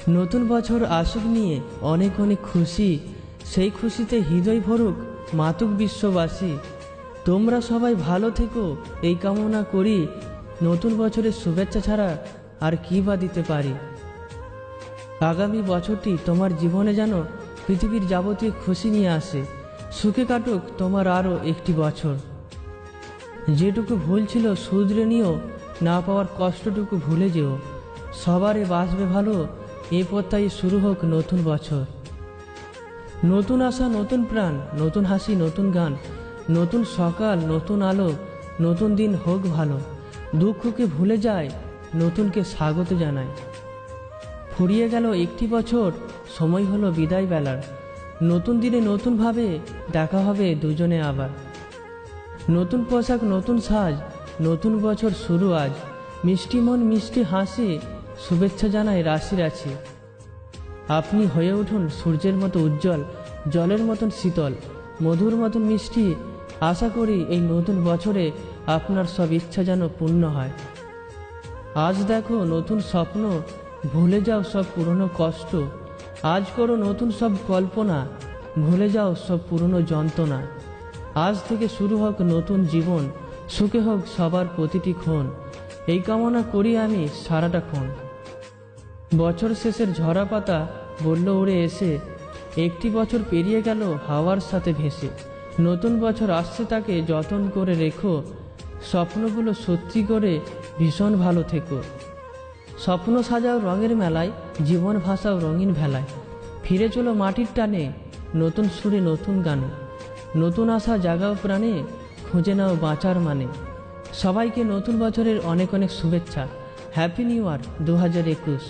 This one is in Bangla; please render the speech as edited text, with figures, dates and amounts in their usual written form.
নতুন বছর আসুক নিয়ে অনেক অনেক খুশি, সেই খুশিতে হৃদয় ভরুক মাতুক বিশ্ববাসী। তোমরা সবাই ভালো থেকো এই কামনা করি, নতুন বছরের শুভেচ্ছা ছাড়া আর কী বা দিতে পারি। আগামী বছরটি তোমার জীবনে যেন পৃথিবীর যাবতীয় খুশি নিয়ে আসে, সুখে কাটুক তোমার আরও একটি বছর। যেটুকু ভুল ছিল শুধরে নিও, না পাওয়ার কষ্টটুকু ভুলে যেও। সবারে বাসবে ভালো, এ প্রত্যাশায় শুরু হোক নতুন বছর। নতুন আশা নতুন প্রাণ, নতুন হাসি নতুন গান, নতুন সকাল নতুন আলো, নতুন দিন হোক ভালো। দুঃখকে ভুলে যায়, নতুনকে স্বাগত জানায়। ফুরিয়ে গেল একটি বছর, সময় হলো বিদায় বেলার। নতুন দিনে নতুনভাবে দেখা হবে দুজনে আবার। নতুন পোশাক নতুন সাজ, নতুন বছর শুরু আজ। মিষ্টি মন মিষ্টি হাসি, শুভেচ্ছা জানায় রাশি রাশি। আপনি হয়ে উঠুন সূর্যের মতো উজ্জ্বল, জলের মতন শীতল, মধুর মতন মিষ্টি। আশা করি এই নতুন বছরে আপনার সব ইচ্ছা যেন পূর্ণ হয়। আজ দেখো নতুন স্বপ্ন, ভুলে যাও সব পুরনো কষ্ট। আজ করো নতুন সব কল্পনা, ভুলে যাও সব পুরনো যন্ত্রণা। আজ থেকে শুরু হোক নতুন জীবন, সুখে হোক সবার প্রতিটি ক্ষণ। এই কামনা করি আমি সারাটা ক্ষণ। বছর শেষের ঝরা পাতা বলল উড়ে এসে, একটি বছর পেরিয়ে গেল হাওয়ার সাথে ভেসে। নতুন বছর আসছে তাকে যতন করে রেখো, স্বপ্নগুলো সত্যি করে ভীষণ ভালো থেকো। স্বপ্ন সাজাও রঙের মেলায়, জীবন ভাসাও রঙিন ভেলায়। ফিরে চলো মাটির টানে, নতুন সুরে নতুন গানে। নতুন আশা জাগাও প্রাণে, খুঁজে নাও বাঁচার মানে। সবাইকে নতুন বছরের অনেক অনেক শুভেচ্ছা। Happy new year 2021।